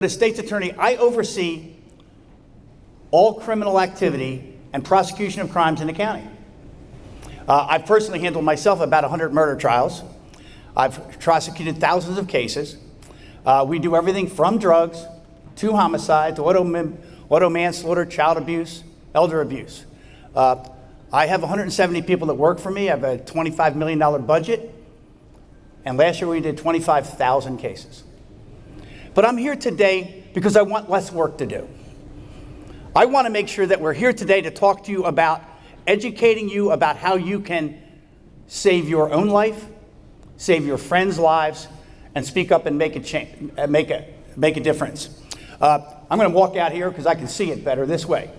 The state's attorney, I oversee all criminal activity and prosecution of crimes in the county. I've personally handled myself about 100 murder trials. I've prosecuted thousands of cases. We do everything from drugs to homicide to auto manslaughter, child abuse, elder abuse. I have 170 people that work for me. I have a $25 million budget. And last year we did 25,000 cases. But I'm here today because I want less work to do. I want to make sure that we're here today to talk to you about educating you about how you can save your own life, save your friends' lives, and speak up and make a difference. I'm going to walk out here because I can see it better this way.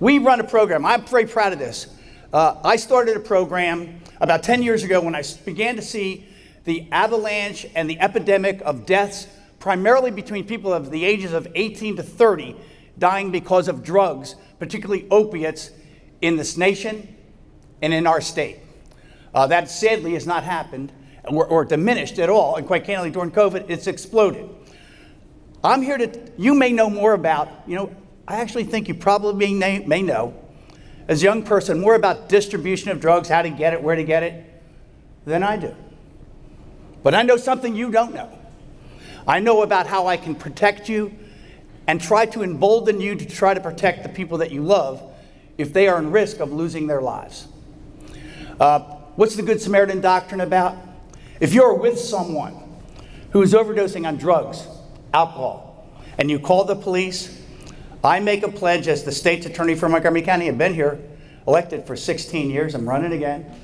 We run a program. I'm very proud of this. I started a program about 10 years ago when I began to see the avalanche and the epidemic of deaths, primarily between people of the ages of 18 to 30, dying because of drugs, particularly opiates, in this nation and in our state. That sadly has not happened or diminished at all, and quite candidly during COVID, it's exploded. I'm here you may know more about, I actually think you probably may know, as a young person, more about distribution of drugs, how to get it, where to get it, than I do. But I know something you don't know. I know about how I can protect you and try to embolden you to try to protect the people that you love if they are in risk of losing their lives. What's the Good Samaritan doctrine about? If you're with someone who is overdosing on drugs, alcohol, and you call the police, I make a pledge as the state's attorney for Montgomery County. I've been here, elected for 16 years. I'm running again.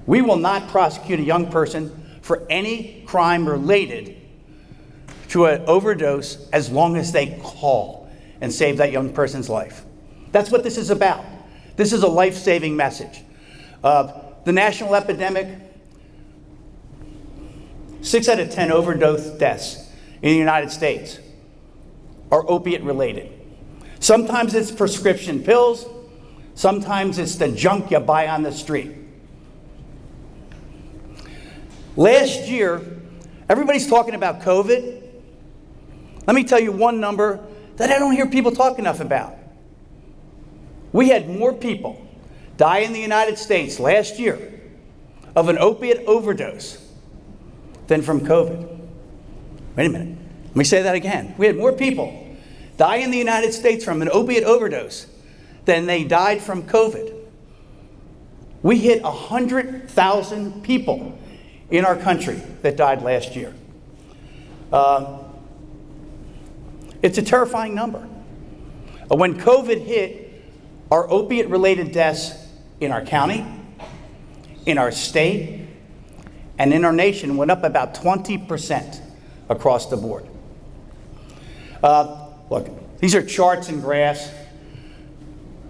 We will not prosecute a young person for any crime related to an overdose as long as they call and save that young person's life. That's what this is about. This is a life-saving message. The national epidemic, 6 out of 10 overdose deaths in the United States are opiate-related. Sometimes it's prescription pills. Sometimes it's the junk you buy on the street. Last year, everybody's talking about COVID. Let me tell you one number that I don't hear people talk enough about. We had more people die in the United States last year of an opiate overdose than from COVID. Wait a minute. Let me say that again. We had more people die in the United States from an opiate overdose than they died from COVID. We hit 100,000 people in our country that died last year. It's a terrifying number. When COVID hit, our opiate-related deaths in our county, in our state, and in our nation went up about 20% across the board. Look, these are charts and graphs.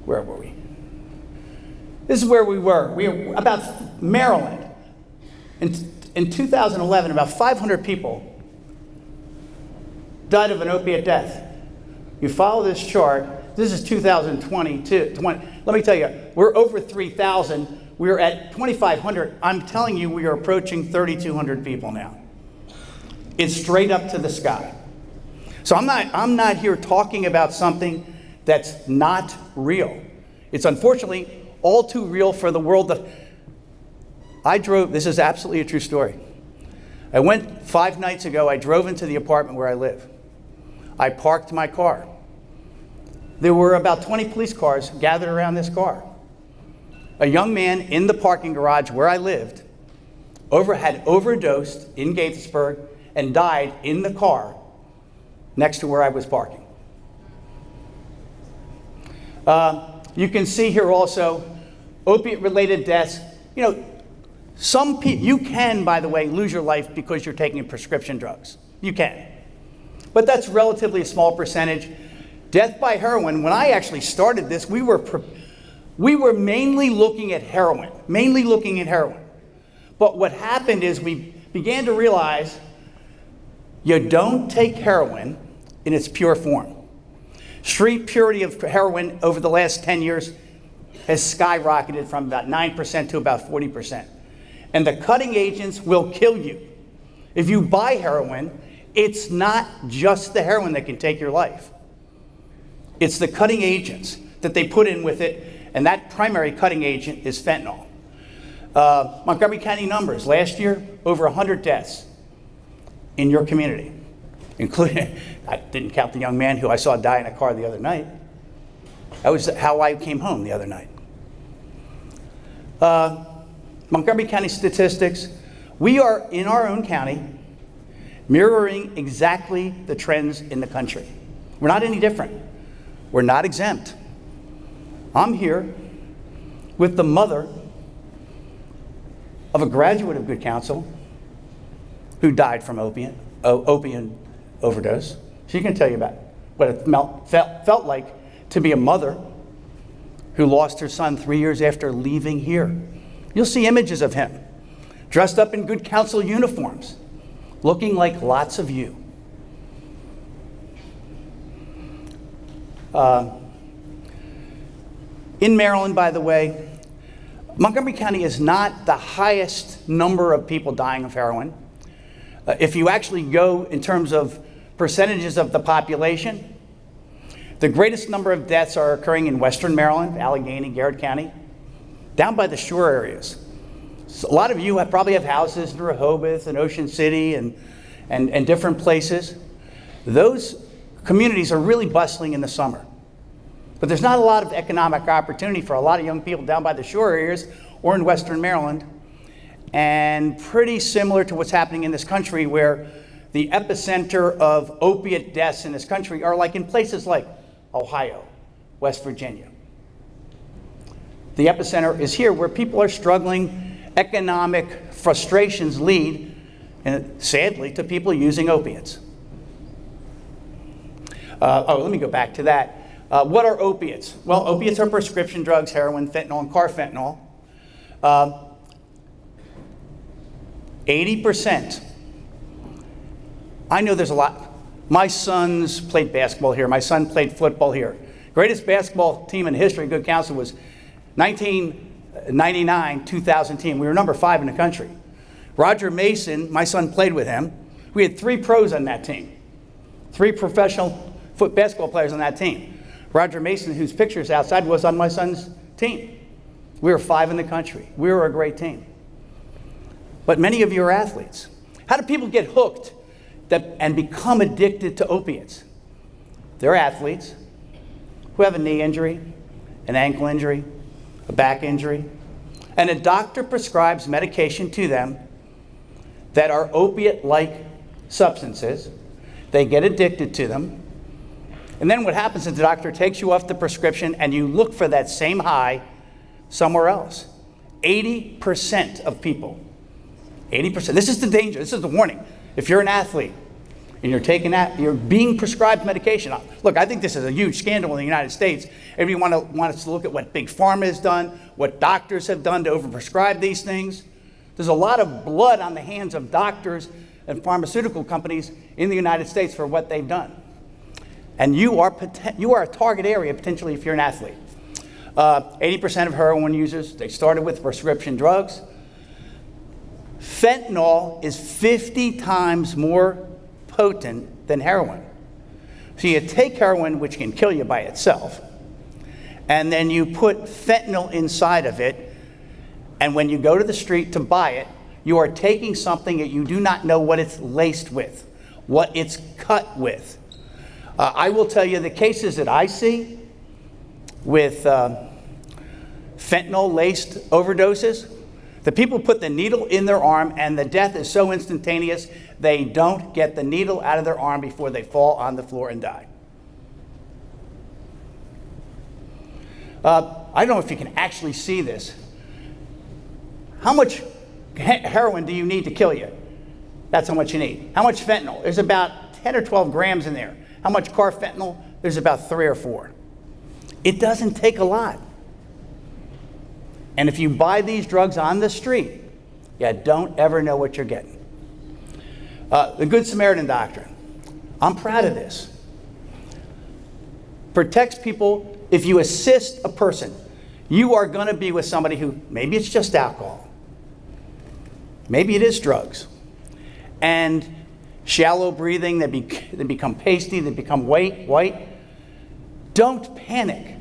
Where were we? This is where we were. We were about Maryland. In 2011, about 500 people died of an opiate death. You follow this chart. This is 2022. Let me tell you, we're over 3,000. We're at 2,500. I'm telling you, we are approaching 3,200 people now. It's straight up to the sky. So I'm not here talking about something that's not real. It's unfortunately all too real for the world. This is absolutely a true story. I went 5 nights ago, I drove into the apartment where I live. I parked my car. There were about 20 police cars gathered around this car. A young man in the parking garage where I lived had overdosed in Gaithersburg and died in the car next to where I was parking. You can see here also opiate-related deaths. Some people, you can, by the way, lose your life because you're taking prescription drugs. You can. But that's relatively a small percentage. Death by heroin, when I actually started this, we were mainly looking at heroin. But what happened is we began to realize you don't take heroin in its pure form. Street purity of heroin over the last 10 years has skyrocketed from about 9% to about 40%. And the cutting agents will kill you. If you buy heroin, It's not just the heroin that can take your life. It's the cutting agents that they put in with it, and that primary cutting agent is fentanyl. Montgomery County numbers, last year, over 100 deaths in your community, including, I didn't count the young man who I saw die in a car the other night. That was how I came home the other night. Montgomery County statistics, we are, in our own county, mirroring exactly the trends in the country. We're not any different. We're not exempt. I'm here with the mother of a graduate of Good Counsel who died from opiate overdose. She can tell you about what it felt like to be a mother who lost her son 3 years after leaving here. You'll see images of him dressed up in Good Counsel uniforms, looking like lots of you. In Maryland, by the way, Montgomery County is not the highest number of people dying of heroin. If you actually go in terms of percentages of the population, the greatest number of deaths are occurring in Western Maryland, Allegheny, Garrett County, down by the shore areas. So a lot of you probably have houses in Rehoboth and Ocean City and different places. Those communities are really bustling in the summer. But there's not a lot of economic opportunity for a lot of young people down by the shore areas or in Western Maryland. And pretty similar to what's happening in this country, where the epicenter of opiate deaths in this country are like in places like Ohio, West Virginia. The epicenter is here where people are struggling. Economic frustrations lead, and sadly, to people using opiates. Let me go back to that. What are opiates? Well, opiates are prescription drugs, heroin, fentanyl, and carfentanil. 80%. I know there's a lot. My sons played basketball here. My son played football here. Greatest basketball team in the history of Good Counsel was 1999-2000 team. We were number 5 in the country. Roger Mason, my son played with him. We had 3 pros on that team. 3 professional basketball players on that team. Roger Mason, whose picture is outside, was on my son's team. We were 5 in the country. We were a great team. But many of you are athletes. How do people get hooked and become addicted to opiates? They're athletes who have a knee injury, an ankle injury, a back injury, and a doctor prescribes medication to them that are opiate-like substances. They get addicted to them. And then what happens is the doctor takes you off the prescription and you look for that same high somewhere else. 80% of people, 80%, this is the danger, this is the warning. If you're an athlete and you're being prescribed medication. Look, I think this is a huge scandal in the United States. Everyone wants to look at what Big Pharma has done, what doctors have done to overprescribe these things. There's a lot of blood on the hands of doctors and pharmaceutical companies in the United States for what they've done. And you are a target area potentially if you're an athlete. 80% of heroin users, they started with prescription drugs. Fentanyl is 50 times more potent than heroin. So you take heroin, which can kill you by itself, and then you put fentanyl inside of it, and when you go to the street to buy it, you are taking something that you do not know what it's laced with, what it's cut with. I will tell you the cases that I see with fentanyl-laced overdoses, the people put the needle in their arm and the death is so instantaneous, they don't get the needle out of their arm before they fall on the floor and die. I don't know if you can actually see this. How much heroin do you need to kill you? That's how much you need. How much fentanyl? There's about 10 or 12 grams in there. How much carfentanil? There's about 3 or 4. It doesn't take a lot. And if you buy these drugs on the street, you don't ever know what you're getting. The Good Samaritan doctrine. I'm proud of this. Protects people. If you assist a person, you are going to be with somebody who, maybe it's just alcohol. Maybe it is drugs. And shallow breathing, they become pasty, they become white. Don't panic.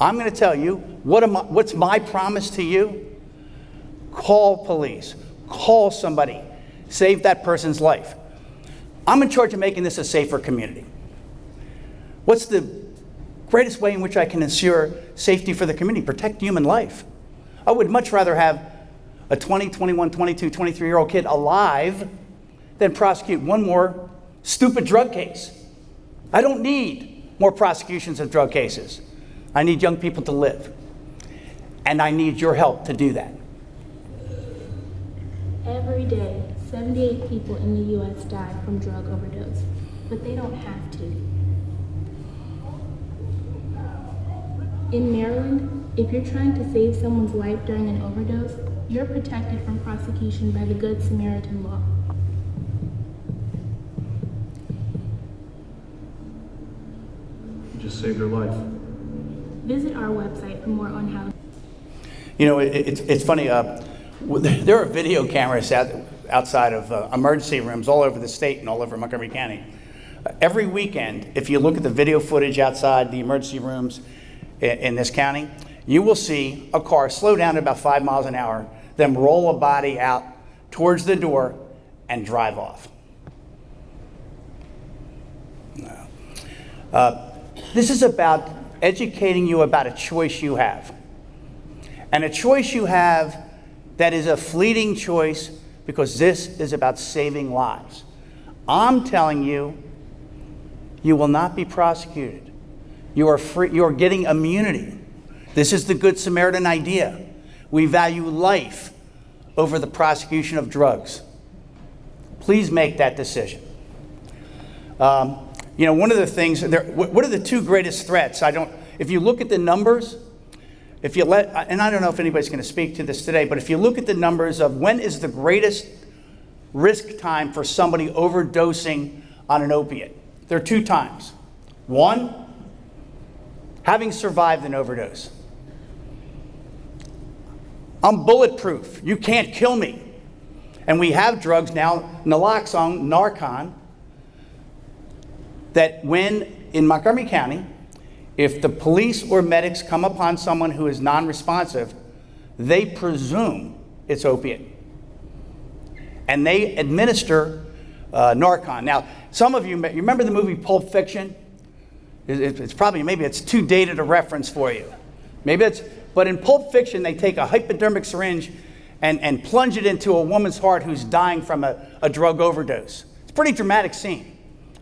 I'm going to tell you, what's my promise to you? Call police. Call somebody. Save that person's life. I'm in charge of making this a safer community. What's the greatest way in which I can ensure safety for the community? Protect human life. I would much rather have a 20, 21, 22, 23-year-old kid alive than prosecute one more stupid drug case. I don't need more prosecutions of drug cases. I need young people to live. And I need your help to do that. Every day, 78 people in the U.S. die from drug overdose, but they don't have to. In Maryland, if you're trying to save someone's life during an overdose, you're protected from prosecution by the Good Samaritan Law. You just saved her life. Visit our website for more on how. You know, it's funny. There are video cameras outside of emergency rooms all over the state and all over Montgomery County. Every weekend, if you look at the video footage outside the emergency rooms in this county, you will see a car slow down to about 5 miles an hour, then roll a body out towards the door and drive off. No. This is about educating you about a choice you have. And a choice you have that is a fleeting choice, because this is about saving lives. I'm telling you, you will not be prosecuted. You are free. You are getting immunity. This is the Good Samaritan idea. We value life over the prosecution of drugs. Please make that decision. You know, one of the things, what are the two greatest threats? If you look at the numbers, and I don't know if anybody's going to speak to this today, but if you look at the numbers of when is the greatest risk time for somebody overdosing on an opiate, there are two times. One, having survived an overdose. I'm bulletproof. You can't kill me. And we have drugs now, naloxone, Narcan, that when in Montgomery County, if the police or medics come upon someone who is non-responsive, they presume it's opiate. And they administer Narcan. Now, some of you remember the movie Pulp Fiction? Maybe it's too dated a reference for you. But in Pulp Fiction, they take a hypodermic syringe and plunge it into a woman's heart who's dying from a drug overdose. It's a pretty dramatic scene.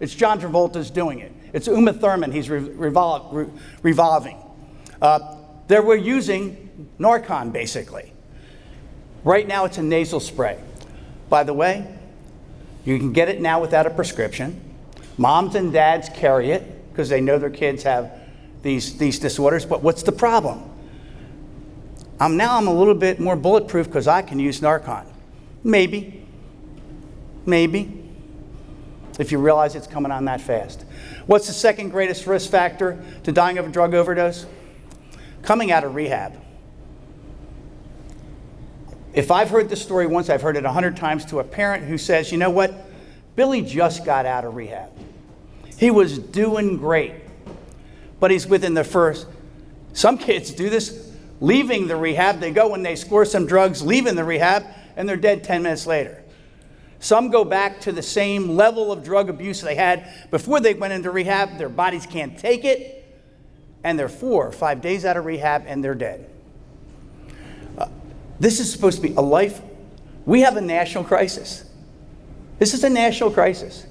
It's John Travolta's doing it. It's Uma Thurman, he's revolving. They were using Narcan, basically. Right now, it's a nasal spray. By the way, you can get it now without a prescription. Moms and dads carry it because they know their kids have these disorders. But what's the problem? I'm a little bit more bulletproof because I can use Narcan. Maybe. If you realize it's coming on that fast. What's the second greatest risk factor to dying of a drug overdose? Coming out of rehab. If I've heard this story once, I've heard it 100 times to a parent who says, you know what? Billy just got out of rehab. He was doing great. But he's within the first. Some kids do this, leaving the rehab. They go when they score some drugs, leaving the rehab, and they're dead 10 minutes later. Some go back to the same level of drug abuse they had before they went into rehab. Their bodies can't take it, and they're 4 or 5 days out of rehab, and they're dead. This is supposed to be a life. We have a national crisis. This is a national crisis.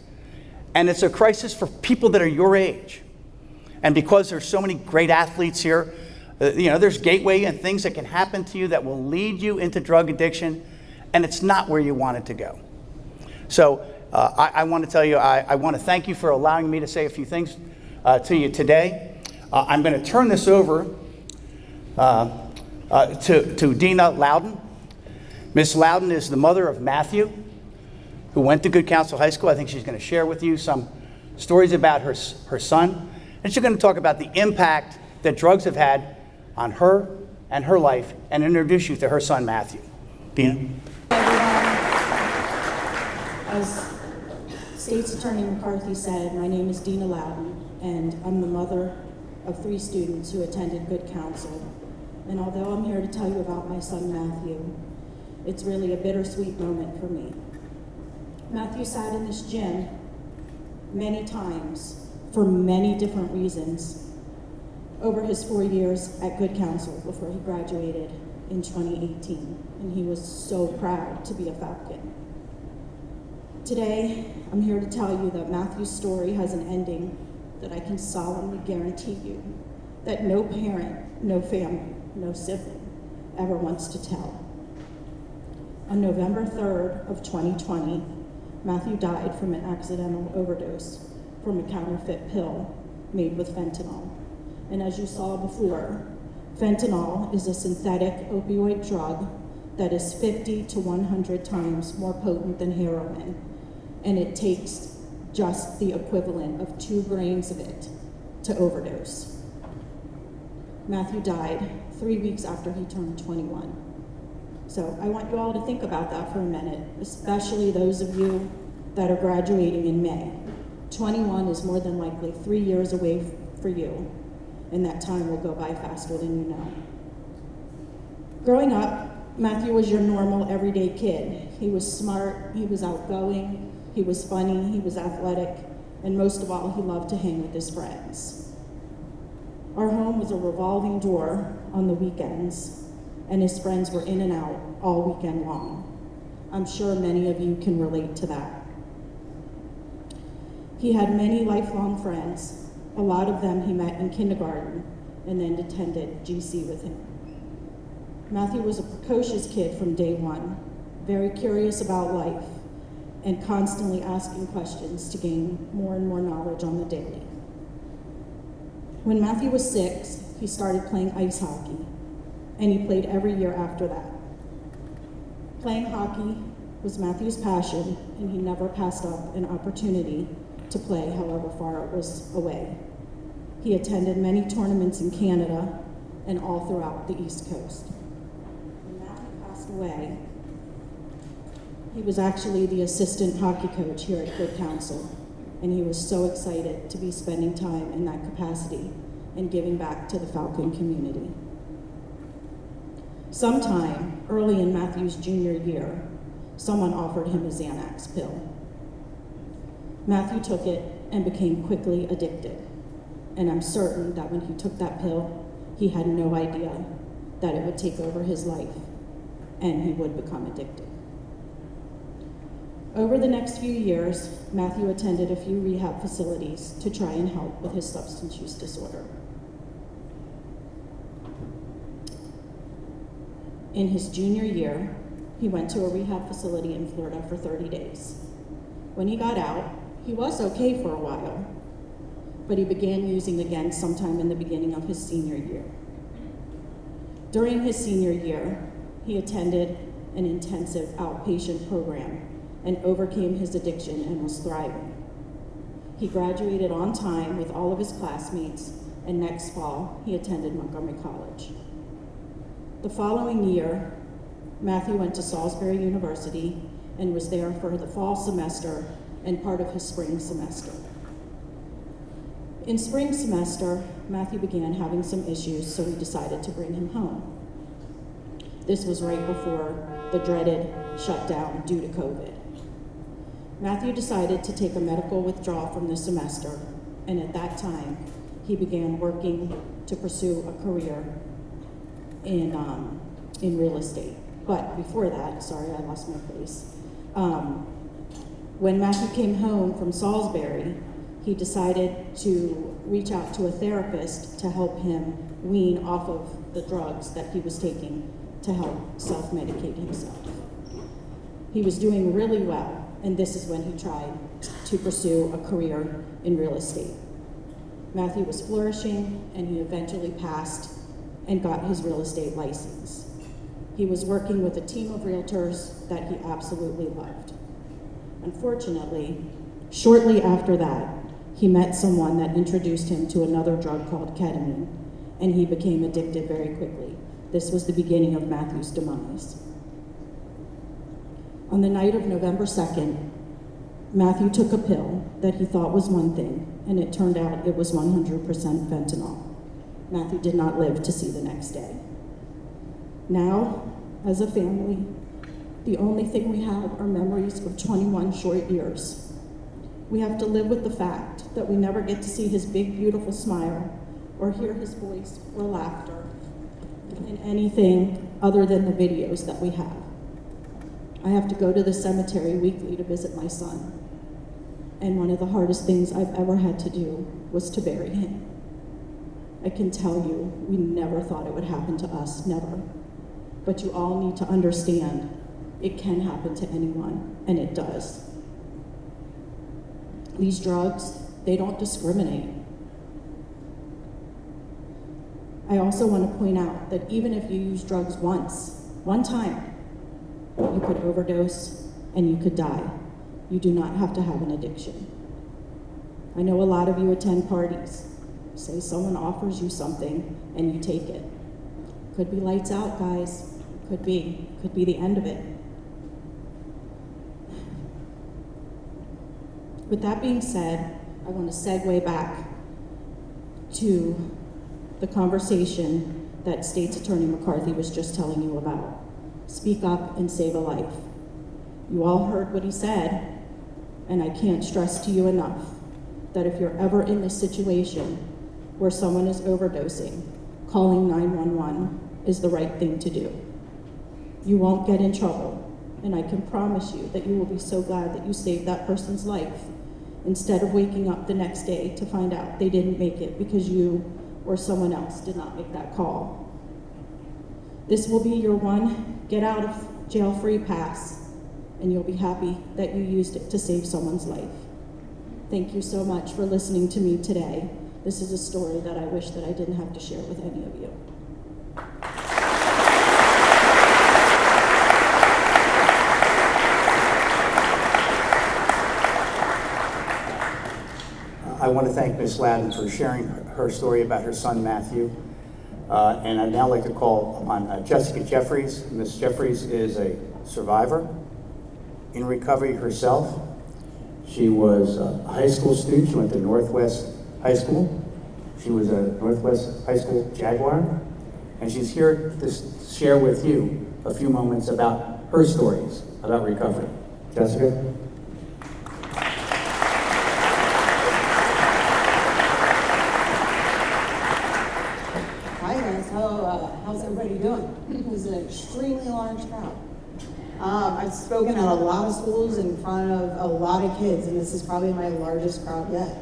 And it's a crisis for people that are your age. And because there's so many great athletes here, there's gateway and things that can happen to you that will lead you into drug addiction, and it's not where you want it to go. So I want to tell you, I want to thank you for allowing me to say a few things to you today. I'm going to turn this over to Dina Loudon. Miss Loudon is the mother of Matthew, who went to Good Counsel High School. I think she's going to share with you some stories about her son. And she's going to talk about the impact that drugs have had on her and her life, and introduce you to her son, Matthew. Dina? As State's Attorney McCarthy said, my name is Dina Loudon, and I'm the mother of 3 students who attended Good Counsel. And although I'm here to tell you about my son Matthew, it's really a bittersweet moment for me. Matthew sat in this gym many times for many different reasons over his 4 years at Good Counsel before he graduated in 2018, and he was so proud to be a Falcon. Today, I'm here to tell you that Matthew's story has an ending that I can solemnly guarantee you that no parent, no family, no sibling ever wants to tell. On November 3rd of 2020, Matthew died from an accidental overdose from a counterfeit pill made with fentanyl. And as you saw before, fentanyl is a synthetic opioid drug that is 50 to 100 times more potent than heroin, and it takes just the equivalent of 2 grains of it to overdose. Matthew died 3 weeks after he turned 21. So I want you all to think about that for a minute, especially those of you that are graduating in May. 21 is more than likely 3 years away for you, and that time will go by faster than you know. Growing up, Matthew was your normal, everyday kid. He was smart, he was outgoing, he was funny, he was athletic, and most of all, he loved to hang with his friends. Our home was a revolving door on the weekends, and his friends were in and out all weekend long. I'm sure many of you can relate to that. He had many lifelong friends. A lot of them he met in kindergarten and then attended GC with him. Matthew was a precocious kid from day one, very curious about life, and constantly asking questions to gain more and more knowledge on the daily. When Matthew was 6, he started playing ice hockey, and he played every year after that. Playing hockey was Matthew's passion, and he never passed up an opportunity to play however far it was away. He attended many tournaments in Canada and all throughout the East Coast. When Matthew passed away, he was actually the assistant hockey coach here at Good Counsel, and he was so excited to be spending time in that capacity and giving back to the Falcon community. Sometime early in Matthew's junior year, someone offered him a Xanax pill. Matthew took it and became quickly addicted, and I'm certain that when he took that pill, he had no idea that it would take over his life and he would become addicted. Over the next few years, Matthew attended a few rehab facilities to try and help with his substance use disorder. In his junior year, he went to a rehab facility in Florida for 30 days. When he got out, he was okay for a while, but he began using again sometime in the beginning of his senior year. During his senior year, he attended an intensive outpatient program and overcame his addiction and was thriving. He graduated on time with all of his classmates, and next fall, he attended Montgomery College. The following year, Matthew went to Salisbury University and was there for the fall semester and part of his spring semester. In spring semester, Matthew began having some issues, so we decided to bring him home. This was right before the dreaded shutdown due to COVID. Matthew decided to take a medical withdrawal from the semester, and at that time, he began working to pursue a career in real estate. But before that, sorry, I lost my place. When Matthew came home from Salisbury, he decided to reach out to a therapist to help him wean off of the drugs that he was taking to help self-medicate himself. He was doing really well, and this is when he tried to pursue a career in real estate. Matthew was flourishing, and he eventually passed and got his real estate license. He was working with a team of realtors that he absolutely loved. Unfortunately, shortly after that, he met someone that introduced him to another drug called ketamine, and he became addicted very quickly. This was the beginning of Matthew's demise. On the night of November 2nd, Matthew took a pill that he thought was one thing, and it turned out it was 100% fentanyl. Matthew did not live to see the next day. Now, as a family, the only thing we have are memories of 21 short years. We have to live with the fact that we never get to see his big, beautiful smile or hear his voice or laughter in anything other than the videos that we have. I have to go to the cemetery weekly to visit my son, and one of the hardest things I've ever had to do was to bury him. I can tell you, we never thought it would happen to us, never. But you all need to understand, it can happen to anyone, and it does. These drugs, they don't discriminate. I also want to point out that even if you use drugs once, one time, you could overdose and you could die. You do not have to have an addiction. I know a lot of you attend parties. Say someone offers you something and you take it. Could be lights out, guys. Could be the end of it. With that being said, I want to segue back to the conversation that State's Attorney McCarthy was just telling you about. Speak up and save a life. You all heard what he said, and I can't stress to you enough that if you're ever in this situation where someone is overdosing, calling 911 is the right thing to do. You won't get in trouble, and I can promise you that you will be so glad that you saved that person's life instead of waking up the next day to find out they didn't make it because you or someone else did not make that call. This will be your one get out of jail free pass, and you'll be happy that you used it to save someone's life. Thank you so much for listening to me today. This is a story that I wish that I didn't have to share with any of you. I want to thank Ms. Ladden for sharing her story about her son, Matthew. And I'd now like to call upon Jessica Jeffries. Ms. Jeffries is a survivor in recovery herself. She was a high school student. She went to Northwest High School. She was a Northwest High School Jaguar. And she's here to share with you a few moments about her stories about recovery. Jessica? How's everybody doing? It was an extremely large crowd. I've spoken at a lot of schools in front of a lot of kids, and this is probably my largest crowd yet.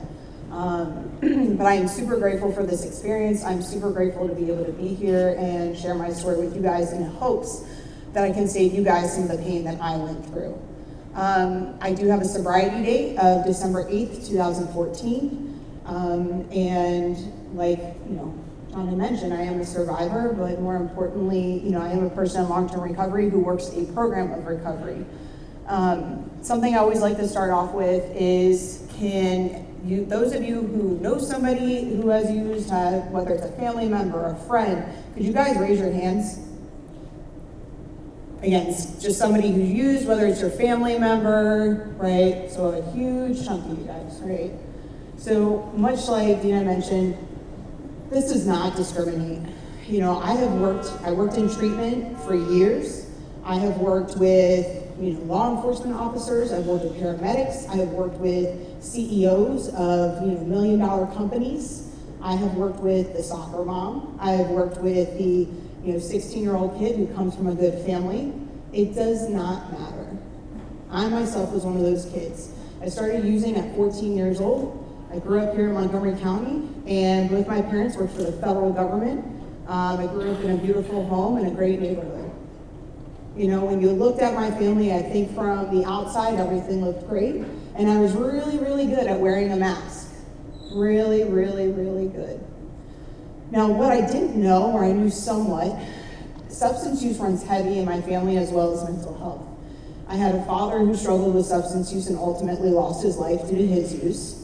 But I am super grateful for this experience. I'm super grateful to be able to be here and share my story with you guys in hopes that I can save you guys some of the pain that I went through. I do have a sobriety date of December 8th, 2014. And like, John had mentioned, I am a survivor, but more importantly, I am a person in long-term recovery who works a program of recovery. Something I always like to start off with is, those of you who know somebody who has used, whether it's a family member or a friend, could you guys raise your hands? Again, it's just somebody who's used, whether it's your family member, right? So a huge chunk of you guys, right? So much like Dina mentioned, this does not discriminate. I worked in treatment for years. I have worked with, law enforcement officers. I've worked with paramedics. I have worked with CEOs of, $1 million companies. I have worked with the soccer mom. I have worked with the, 16-year-old kid who comes from a good family. It does not matter. I myself was one of those kids. I started using at 14 years old. I grew up here in Montgomery County, and both my parents worked for the federal government. I grew up in a beautiful home in a great neighborhood. When you looked at my family, I think from the outside, everything looked great, and I was really, really good at wearing a mask. Really, really, really good. Now, what I didn't know, or I knew somewhat, substance use runs heavy in my family as well as mental health. I had a father who struggled with substance use and ultimately lost his life due to his use.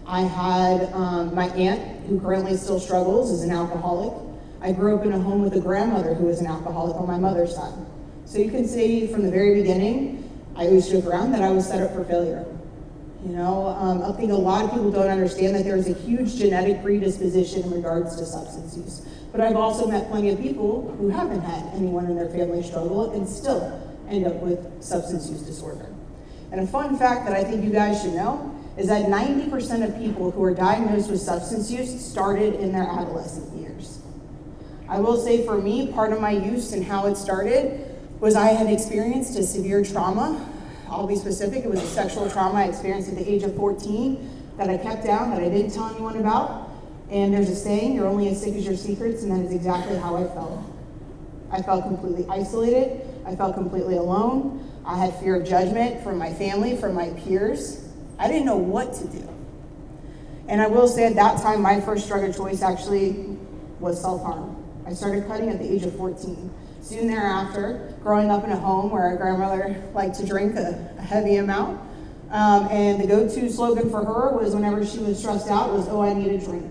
I had my aunt, who currently still struggles, is an alcoholic. I grew up in a home with a grandmother who was an alcoholic on my mother's side. So you can see from the very beginning, I always joke around that I was set up for failure. I think a lot of people don't understand that there is a huge genetic predisposition in regards to substance use. But I've also met plenty of people who haven't had anyone in their family struggle and still end up with substance use disorder. And a fun fact that I think you guys should know is that 90% of people who are diagnosed with substance use started in their adolescent years. I will say for me, part of my use and how it started was I had experienced a severe trauma. I'll be specific, it was a sexual trauma I experienced at the age of 14 that I kept down, that I didn't tell anyone about. And there's a saying, you're only as sick as your secrets, and that is exactly how I felt. I felt completely isolated. I felt completely alone. I had fear of judgment from my family, from my peers. I didn't know what to do. And I will say at that time, my first drug of choice actually was self-harm. I started cutting at the age of 14. Soon thereafter, growing up in a home where our grandmother liked to drink a heavy amount, and the go-to slogan for her was whenever she was stressed out was, oh, I need a drink.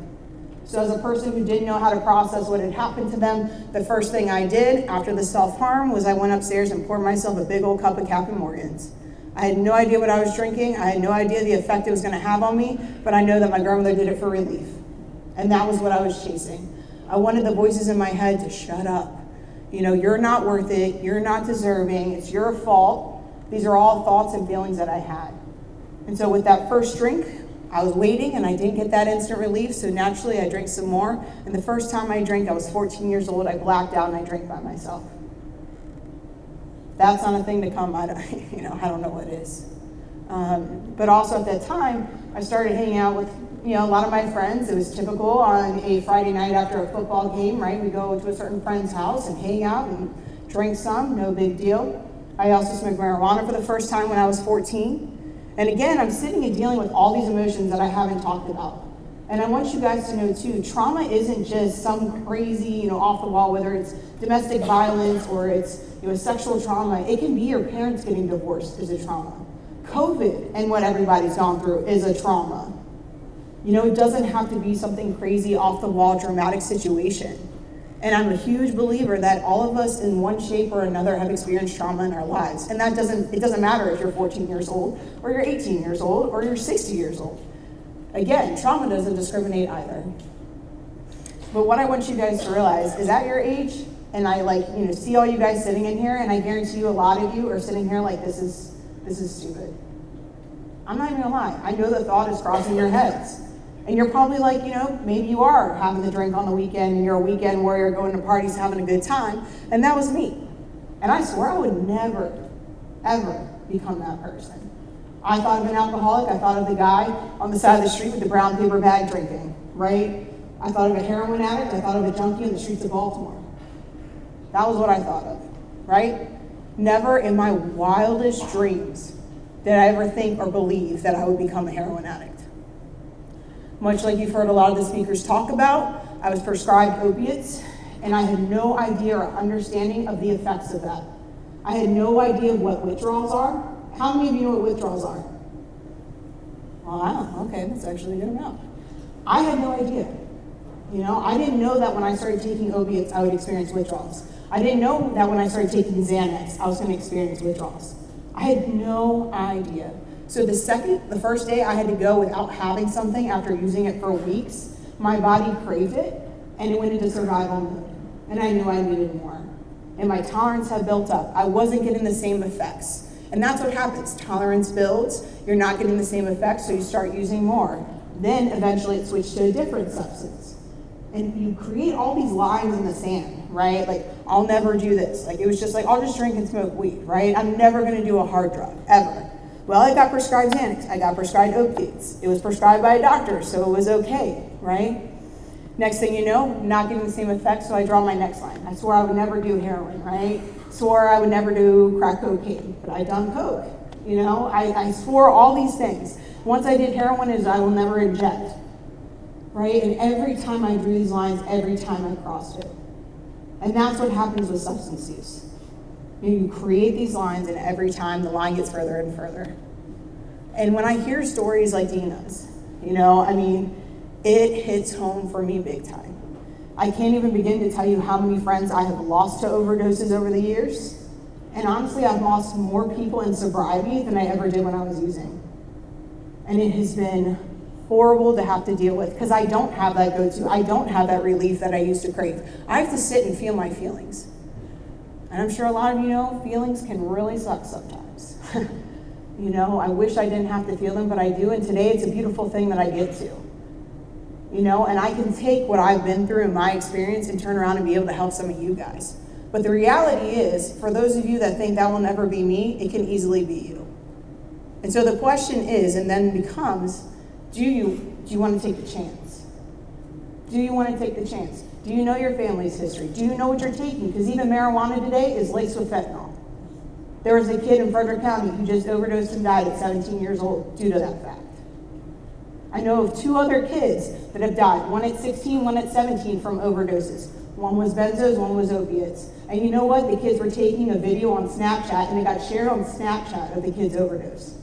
So as a person who didn't know how to process what had happened to them, the first thing I did after the self-harm was I went upstairs and poured myself a big old cup of Captain Morgan's. I had no idea what I was drinking. I had no idea the effect it was going to have on me, but I know that my grandmother did it for relief. And that was what I was chasing. I wanted the voices in my head to shut up. You're not worth it. You're not deserving. It's your fault. These are all thoughts and feelings that I had. And so with that first drink, I was waiting and I didn't get that instant relief, so naturally I drank some more. And the first time I drank, I was 14 years old. I blacked out and I drank by myself. That's not a thing to come. I don't know what it is. But also at that time, I started hanging out with a lot of my friends. It was typical on a Friday night after a football game, right? We go to a certain friend's house and hang out and drink some, no big deal. I also smoked marijuana for the first time when I was 14. And again, I'm sitting and dealing with all these emotions that I haven't talked about. And I want you guys to know too, trauma isn't just some crazy, off the wall, whether it's domestic violence or it's sexual trauma. It can be your parents getting divorced is a trauma. COVID and what everybody's gone through is a trauma. It doesn't have to be something crazy, off the wall, dramatic situation. And I'm a huge believer that all of us in one shape or another have experienced trauma in our lives. And it doesn't matter if you're 14 years old or you're 18 years old or you're 60 years old. Again, trauma doesn't discriminate either. But what I want you guys to realize is at your age, and I see all you guys sitting in here, and I guarantee you a lot of you are sitting here like, this is stupid. I'm not even gonna lie. I know the thought is crossing your heads. And you're probably like, maybe you are having the drink on the weekend and you're a weekend warrior going to parties, having a good time. And that was me. And I swear I would never, ever become that person. I thought of an alcoholic. I thought of the guy on the side of the street with the brown paper bag drinking, right? I thought of a heroin addict. I thought of a junkie on the streets of Baltimore. That was what I thought of, right? Never in my wildest dreams did I ever think or believe that I would become a heroin addict. Much like you've heard a lot of the speakers talk about, I was prescribed opiates, and I had no idea or understanding of the effects of that. I had no idea what withdrawals are. How many of you know what withdrawals are? Well, I don't know. Okay, that's actually a good amount. I had no idea. I didn't know that when I started taking opiates, I would experience withdrawals. I didn't know that when I started taking Xanax, I was going to experience withdrawals. I had no idea. So the first day I had to go without having something after using it for weeks, my body craved it and it went into survival mode. And I knew I needed more. And my tolerance had built up. I wasn't getting the same effects. And that's what happens. Tolerance builds, you're not getting the same effects, so you start using more. Then eventually it switched to a different substance. And you create all these lines in the sand, right? Like, I'll never do this. It was just I'll just drink and smoke weed, right? I'm never gonna do a hard drug, ever. Well, I got prescribed Xanax. I got prescribed opiates. It was prescribed by a doctor, so it was okay, right? Next thing you know, not getting the same effects, so I draw my next line. I swore I would never do heroin, right? Swore I would never do crack cocaine, but I done coke. I swore all these things. Once I did heroin, is I will never inject, right? And every time I drew these lines, every time I crossed it. And that's what happens with substance use. You create these lines, and every time the line gets further and further. And when I hear stories like Dina's, it hits home for me big time. I can't even begin to tell you how many friends I have lost to overdoses over the years. And honestly, I've lost more people in sobriety than I ever did when I was using. And it has been horrible to have to deal with because I don't have that go-to. I don't have that relief that I used to crave. I have to sit and feel my feelings. And I'm sure a lot of you know feelings can really suck sometimes. You know, I wish I didn't have to feel them, but I do. And today it's a beautiful thing that I get to. You know, and I can take what I've been through in my experience and turn around and be able to help some of you guys. But the reality is, for those of you that think that will never be me, it can easily be you. And so the question is, and then becomes, do you want to take the chance? Do you want to take the chance? Do you know your family's history? Do you know what you're taking? Because even marijuana today is laced with fentanyl. There was a kid in Frederick County who just overdosed and died at 17 years old due to that fact. I know of 2 other kids that have died, one at 16, one at 17 from overdoses. One was benzos, one was opiates. And you know what? The kids were taking a video on Snapchat and it got shared on Snapchat of the kid's overdose.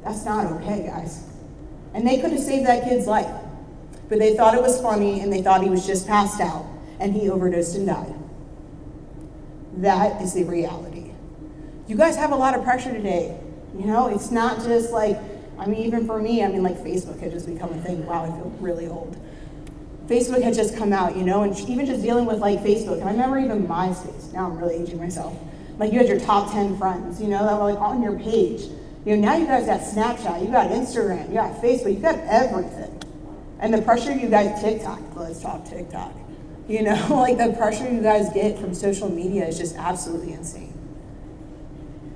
That's not okay, guys. And they could have saved that kid's life. But they thought it was funny and they thought he was just passed out and he overdosed and died. That is the reality. You guys have a lot of pressure today. You know, it's not just like, I mean, even for me, I mean, like Facebook had just become a thing. Wow, I feel really old. Facebook had just come out, you know, and even just dealing with like Facebook. And I remember even MySpace. Now I'm really aging myself. Like you had your top 10 friends, you know, that were like on your page. You know, now you guys got Snapchat, you got Instagram, you got Facebook, you got everything. And the pressure you guys, TikTok, let's talk TikTok. You know, like the pressure you guys get from social media is just absolutely insane.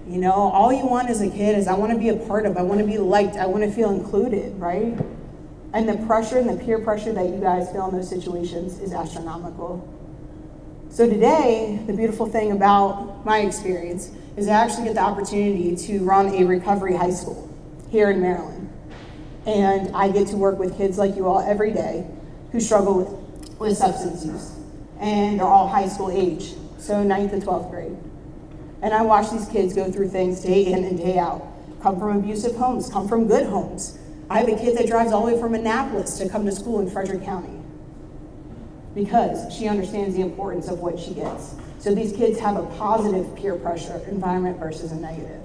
You know, all you want as a kid is I want to be a part of, I want to be liked, I want to feel included, right? And the pressure and the peer pressure that you guys feel in those situations is astronomical. So today, the beautiful thing about my experience is I actually get the opportunity to run a recovery high school here in Maryland. And I get to work with kids like you all every day who struggle with substance use. And they're all high school age, so 9th to 12th grade. And I watch these kids go through things day in and day out, come from abusive homes, come from good homes. I have a kid that drives all the way from Annapolis to come to school in Frederick County because she understands the importance of what she gets. So these kids have a positive peer pressure environment versus a negative.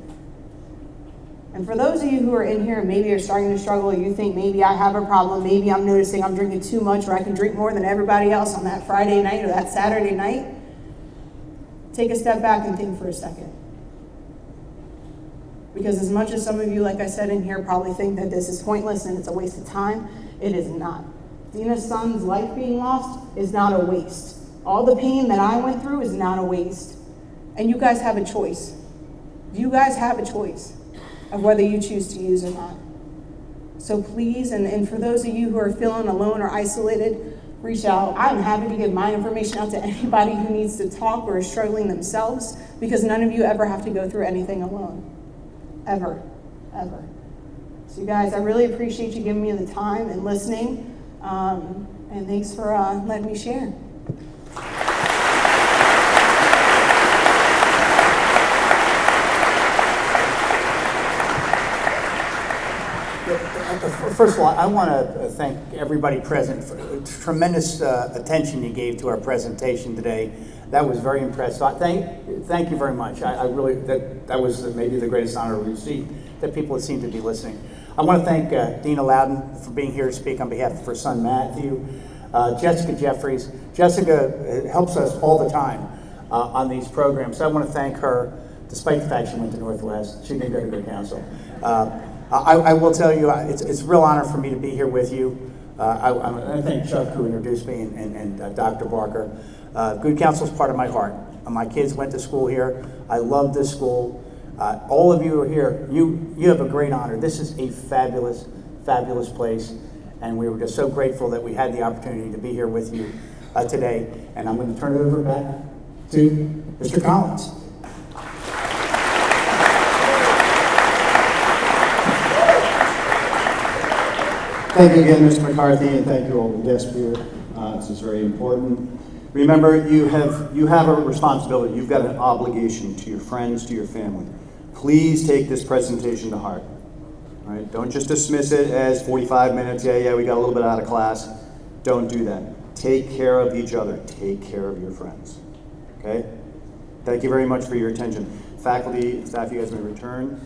And for those of you who are in here and maybe are starting to struggle, or you think maybe I have a problem, maybe I'm noticing I'm drinking too much or I can drink more than everybody else on that Friday night or that Saturday night, take a step back and think for a second. Because as much as some of you, like I said in here, probably think that this is pointless and it's a waste of time, it is not. Dina's son's life being lost is not a waste. All the pain that I went through is not a waste. And you guys have a choice. You guys have a choice of whether you choose to use or not. So please, and for those of you who are feeling alone or isolated, reach out. I'm happy to give my information out to anybody who needs to talk or is struggling themselves, because none of you ever have to go through anything alone. Ever, ever. So you guys, I really appreciate you giving me the time and listening, and thanks for letting me share. First of all, I want to thank everybody present for the tremendous attention you gave to our presentation today. That was very impressive. Thank you very much. I really, that was maybe the greatest honor we received, that people seem to be listening. I want to thank Dina Loudon for being here to speak on behalf of her son Matthew, Jessica Jeffries. Jessica helps us all the time on these programs. So I want to thank her, despite the fact she went to Northwest. She didn't go to Good Counsel. I will tell you, it's a real honor for me to be here with you. I thank Chuck, who introduced me, and Dr. Barker. Good Counsel is part of my heart. My kids went to school here. I love this school. All of you who are here, you have a great honor. This is a fabulous, fabulous place, and we were just so grateful that we had the opportunity to be here with you today. And I'm going to turn it over back to Mr. Collins. Thank you again, Mr. McCarthy, and thank you all the guests here. This is very important. Remember, you have a responsibility. You've got an obligation to your friends, to your family. Please take this presentation to heart. All right? Don't just dismiss it as 45 minutes. Yeah, we got a little bit out of class. Don't do that. Take care of each other. Take care of your friends. Okay? Thank you very much for your attention. Faculty, staff, you guys may return.